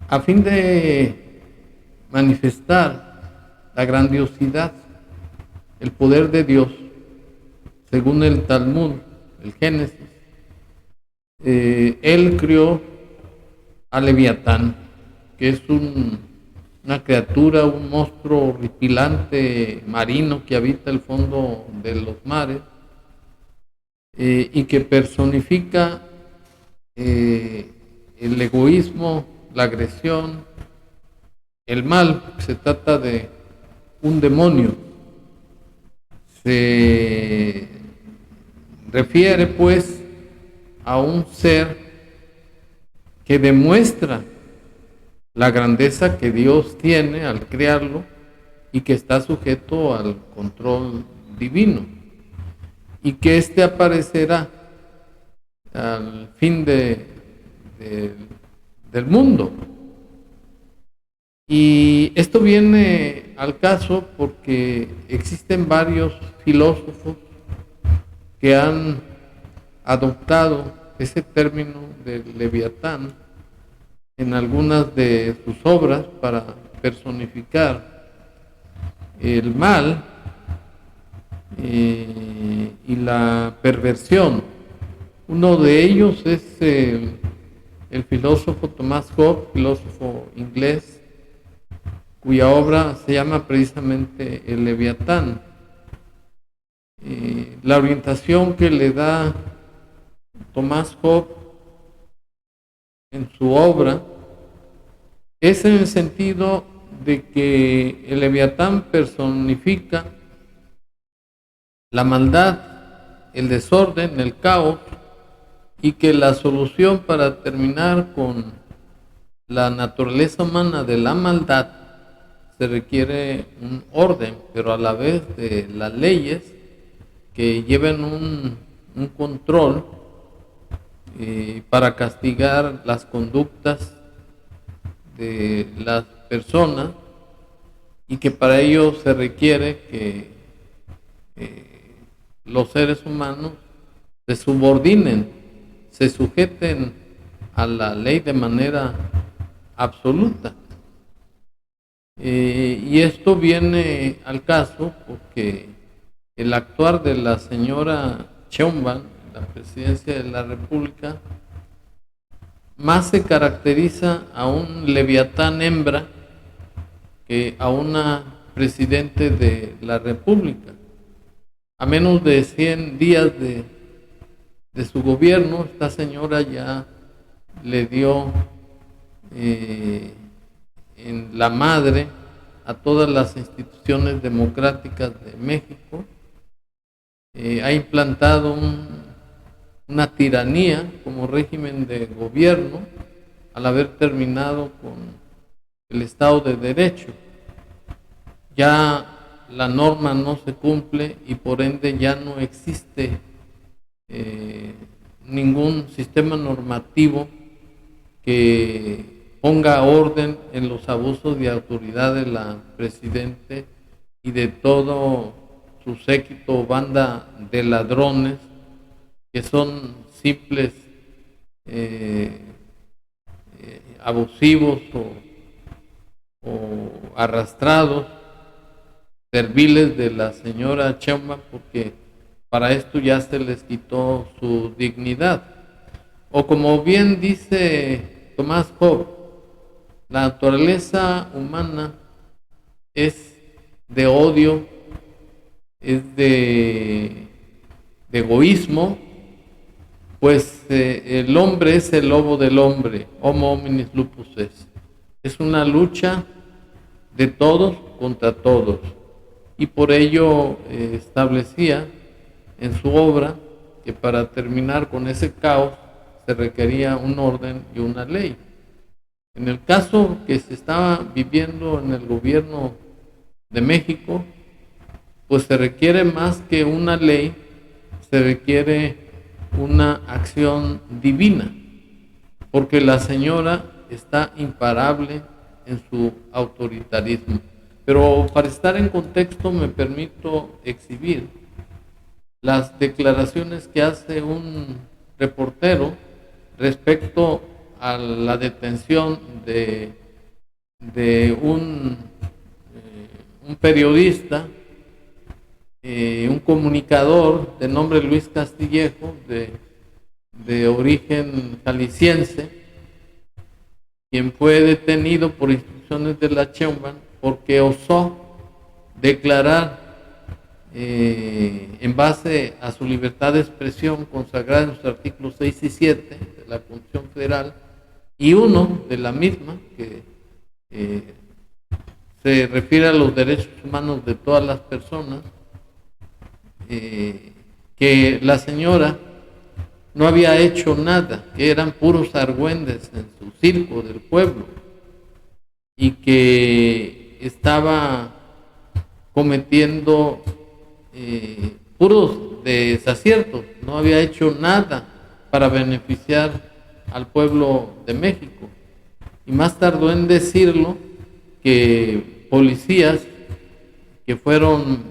a fin de manifestar la grandiosidad, el poder de Dios, según el Talmud, el Génesis. Él crió a Leviatán, que es una criatura, un monstruo horripilante marino que habita el fondo de los mares, y que personifica el egoísmo, la agresión, el mal. Se trata de un demonio. Se refiere pues a un ser que demuestra la grandeza que Dios tiene al crearlo y que está sujeto al control divino, y que éste aparecerá al fin del mundo. Y esto viene al caso porque existen varios filósofos que han adoptado ese término de Leviatán en algunas de sus obras para personificar el mal y la perversión. Uno de ellos es el filósofo Thomas Hobbes, filósofo inglés, cuya obra se llama precisamente El Leviatán. La orientación que le da Thomas Hobbes en su obra es en el sentido de que el Leviatán personifica la maldad, el desorden, el caos, y que la solución para terminar con la naturaleza humana de la maldad se requiere un orden, pero a la vez de las leyes que lleven un control para castigar las conductas de las personas, y que para ello se requiere que los seres humanos se subordinen, se sujeten a la ley de manera absoluta. Y esto viene al caso porque el actuar de la señora Sheinbaum en la presidencia de la República más se caracteriza a un Leviatán hembra que a una presidente de la República. A menos de 100 días de su gobierno, esta señora ya le dio en la madre a todas las instituciones democráticas de México. Ha implantado una tiranía como régimen de gobierno al haber terminado con el Estado de Derecho. Ya la norma no se cumple y por ende ya no existe ningún sistema normativo que ponga orden en los abusos de autoridad de la presidente y de todo su séquito o banda de ladrones que son simples abusivos o arrastrados, serviles de la señora Sheinbaum, porque para esto ya se les quitó su dignidad. O como bien dice Thomas Hobbes, la naturaleza humana es de odio, es de egoísmo, pues el hombre es el lobo del hombre, homo hominis lupus est. Es una lucha de todos contra todos, y por ello establecía en su obra que para terminar con ese caos se requería un orden y una ley. En el caso que se estaba viviendo en el gobierno de México, pues se requiere más que una ley, se requiere una acción divina, porque la señora está imparable en su autoritarismo. Pero para estar en contexto me permito exhibir las declaraciones que hace un reportero respecto a la detención de un periodista, un comunicador de nombre Luis Castillejo, de origen jalisciense, quien fue detenido por instrucciones de la Sheinbaum porque osó declarar en base a su libertad de expresión consagrada en los artículos 6 y 7 de la Constitución Federal y uno de la misma, que se refiere a los derechos humanos de todas las personas, que la señora no había hecho nada, que eran puros argüendes en su circo del pueblo y que estaba cometiendo puros desaciertos, no había hecho nada para beneficiar al pueblo de México. Y más tardó en decirlo que policías que fueron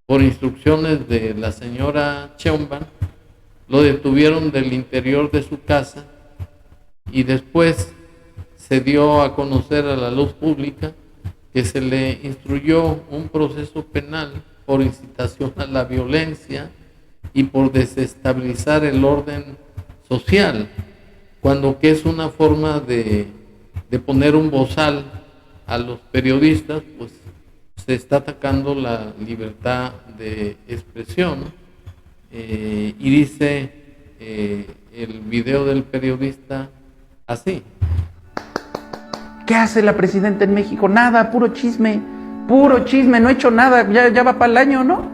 por instrucciones de la señora Sheinbaum lo detuvieron del interior de su casa y después se dio a conocer a la luz pública que se le instruyó un proceso penal por incitación a la violencia y por desestabilizar el orden social, cuando que es una forma de poner un bozal a los periodistas, pues se está atacando la libertad de expresión. Y dice el video del periodista así. ¿Qué hace la presidenta en México? Nada, puro chisme, no he hecho nada, ya va para el año, ¿no?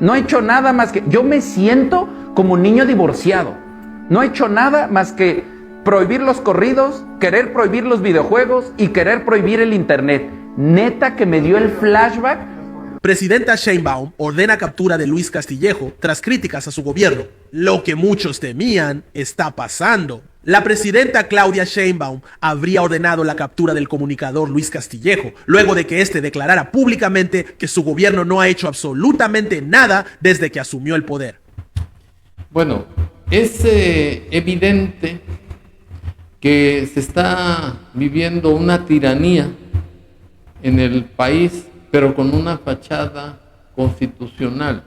No he hecho nada más que, yo me siento como niño divorciado, no he hecho nada más que prohibir los corridos, querer prohibir los videojuegos y querer prohibir el internet. Neta que me dio el flashback. Presidenta Sheinbaum ordena captura de Luis Castillejo tras críticas a su gobierno. Lo que muchos temían está pasando. La presidenta Claudia Sheinbaum habría ordenado la captura del comunicador Luis Castillejo, luego de que éste declarara públicamente que su gobierno no ha hecho absolutamente nada desde que asumió el poder. Bueno, es evidente que se está viviendo una tiranía en el país, pero con una fachada constitucional,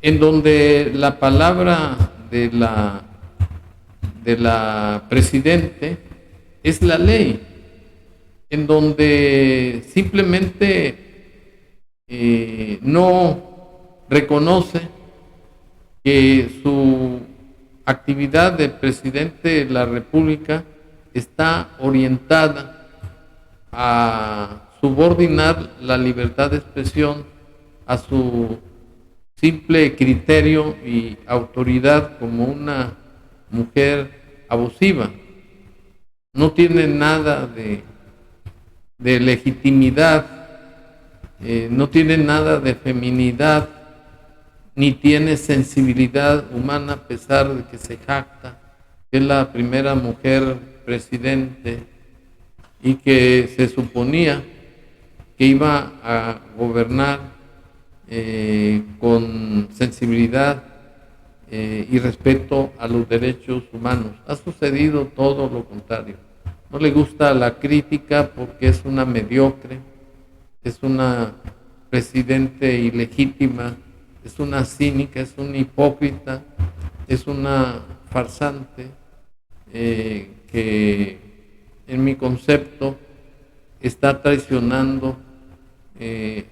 en donde la palabra de la presidente es la ley, en donde simplemente no reconoce que su actividad de presidente de la República está orientada a subordinar la libertad de expresión a su simple criterio y autoridad como una mujer abusiva. No tiene nada de legitimidad, no tiene nada de feminidad, ni tiene sensibilidad humana, a pesar de que se jacta que es la primera mujer presidente y que se suponía que iba a gobernar con sensibilidad y respeto a los derechos humanos. Ha sucedido todo lo contrario. No le gusta la crítica porque es una mediocre, es una presidente ilegítima, es una cínica, es una hipócrita, es una farsante que en mi concepto está traicionando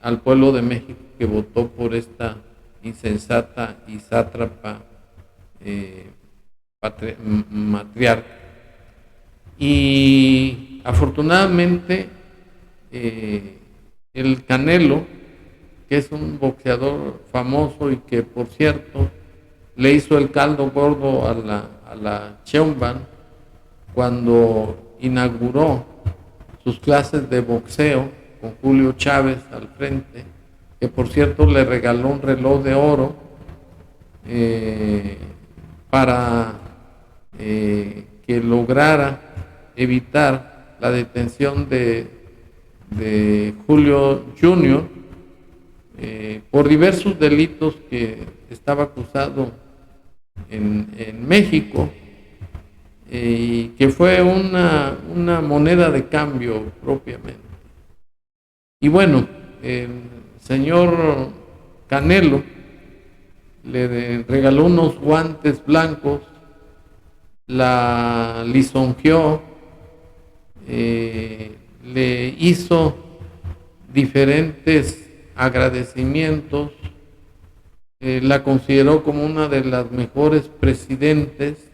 al pueblo de México que votó por esta insensata y sátrapa matriarca. Y afortunadamente el Canelo, que es un boxeador famoso y que por cierto le hizo el caldo gordo a la Sheinbaum cuando inauguró sus clases de boxeo con Julio Chávez al frente, que por cierto le regaló un reloj de oro para que lograra evitar la detención de Julio Jr. Por diversos delitos que estaba acusado en México, y que fue una moneda de cambio propiamente. Y bueno, el señor Canelo le regaló unos guantes blancos, la lisonjeó, le hizo diferentes agradecimientos, la consideró como una de las mejores presidentes,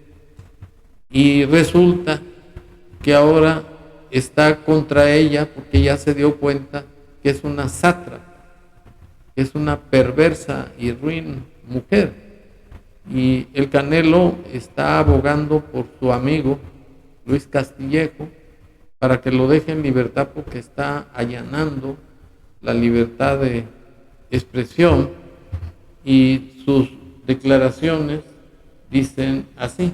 y resulta que ahora está contra ella porque ya se dio cuenta que es una sátrapa, que es una perversa y ruin mujer. Y el Canelo está abogando por su amigo Luis Castillejo para que lo deje en libertad, porque está allanando la libertad de expresión, y sus declaraciones dicen así.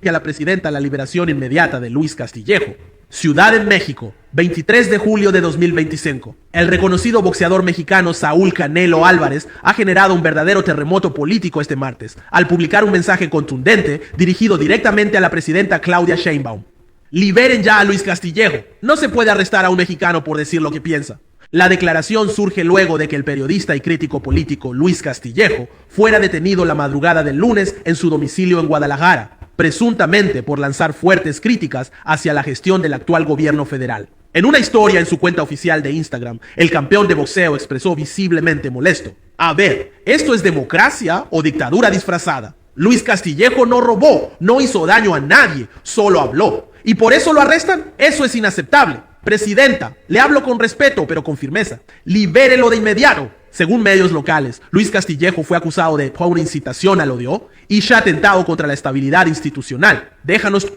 A la presidenta la liberación inmediata de Luis Castillejo. Ciudad de México, 23 de julio de 2025. El reconocido boxeador mexicano Saúl Canelo Álvarez ha generado un verdadero terremoto político este martes, al publicar un mensaje contundente dirigido directamente a la presidenta Claudia Sheinbaum. Liberen ya a Luis Castillejo. No se puede arrestar a un mexicano por decir lo que piensa. La declaración surge luego de que el periodista y crítico político Luis Castillejo fuera detenido la madrugada del lunes en su domicilio en Guadalajara, presuntamente por lanzar fuertes críticas hacia la gestión del actual gobierno federal. En una historia en su cuenta oficial de Instagram, el campeón de boxeo expresó visiblemente molesto: a ver, ¿esto es democracia o dictadura disfrazada? Luis Castillejo no robó, no hizo daño a nadie, solo habló. ¿Y por eso lo arrestan? Eso es inaceptable. Presidenta, le hablo con respeto, pero con firmeza. Libérelo de inmediato. Según medios locales, Luis Castillejo fue acusado de una incitación al odio y se ha atentado contra la estabilidad institucional. Déjanos...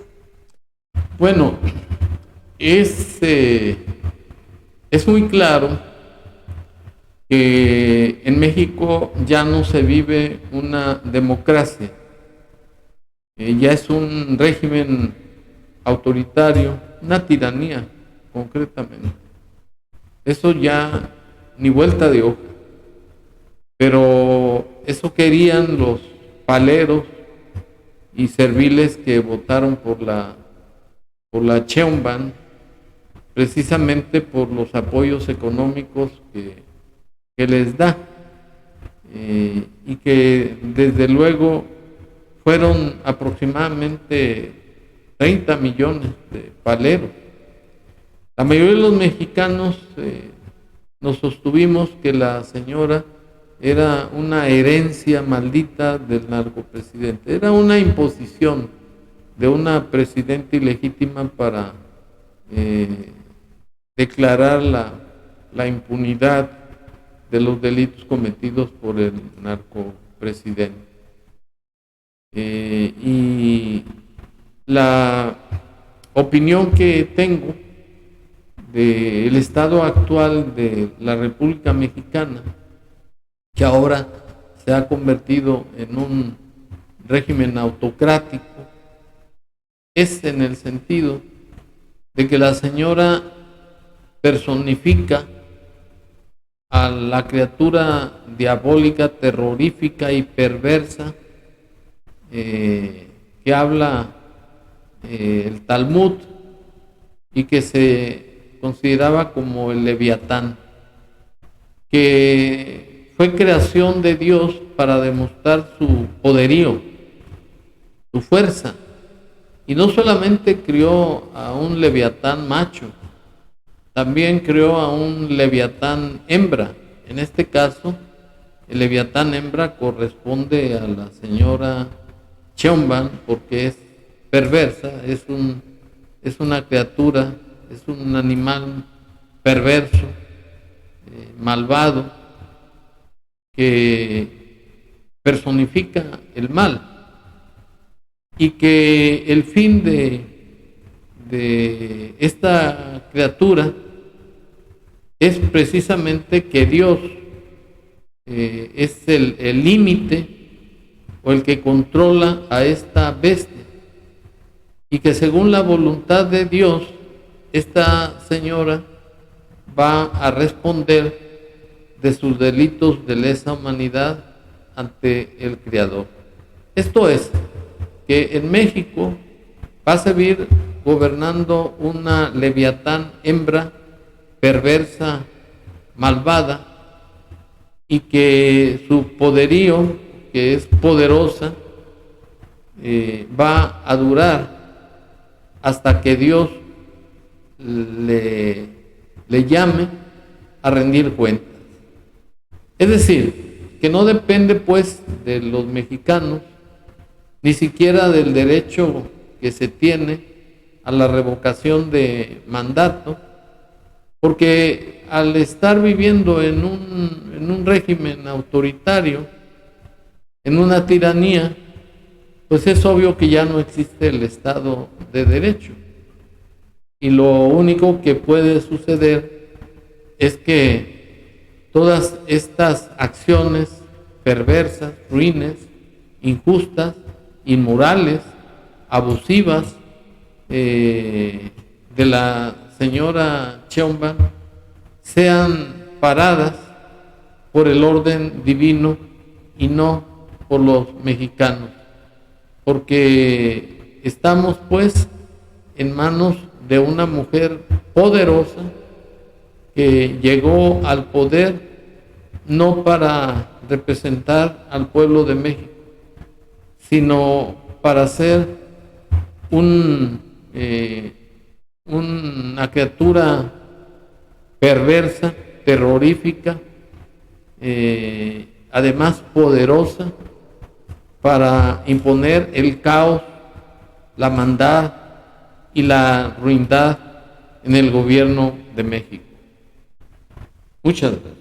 Bueno, es muy claro que en México ya no se vive una democracia, ya es un régimen autoritario, una tiranía concretamente. Eso ya ni vuelta de hoja. Pero eso querían los paleros y serviles que votaron por la Sheinbaum, precisamente por los apoyos económicos que les da, y que desde luego fueron aproximadamente 30 millones de paleros. La mayoría de los mexicanos nos sostuvimos que la señora era una herencia maldita del narcopresidente, era una imposición de una presidenta ilegítima para declarar la impunidad de los delitos cometidos por el narcopresidente. Y la opinión que tengo del estado actual de la República Mexicana, que ahora se ha convertido en un régimen autocrático, es en el sentido de que la señora personifica a la criatura diabólica, terrorífica y perversa que habla el Talmud y que se consideraba como el Leviatán, que fue creación de Dios para demostrar su poderío, su fuerza. Y no solamente crió a un Leviatán macho, también creó a un Leviatán hembra. En este caso, el Leviatán hembra corresponde a la señora Sheinbaum, porque es perversa, es una criatura, es un animal perverso, malvado, que personifica el mal, y que el fin de esta criatura es precisamente que Dios es el límite o el que controla a esta bestia, y que según la voluntad de Dios esta señora va a responder de sus delitos de lesa humanidad ante el Creador. Esto es, que en México va a seguir gobernando una leviatán hembra, perversa, malvada, y que su poderío, que es poderosa, va a durar hasta que Dios le llame a rendir cuentas. Es decir, que no depende pues de los mexicanos, ni siquiera del derecho que se tiene a la revocación de mandato, porque al estar viviendo en un régimen autoritario, en una tiranía, pues es obvio que ya no existe el Estado de Derecho. Y lo único que puede suceder es que todas estas acciones perversas, ruines, injustas, inmorales, abusivas de la señora Sheinbaum sean paradas por el orden divino y no por los mexicanos, porque estamos pues en manos de una mujer poderosa que llegó al poder no para representar al pueblo de México, sino para ser una criatura perversa, terrorífica, además poderosa, para imponer el caos, la maldad y la ruindad en el gobierno de México. Muchas gracias.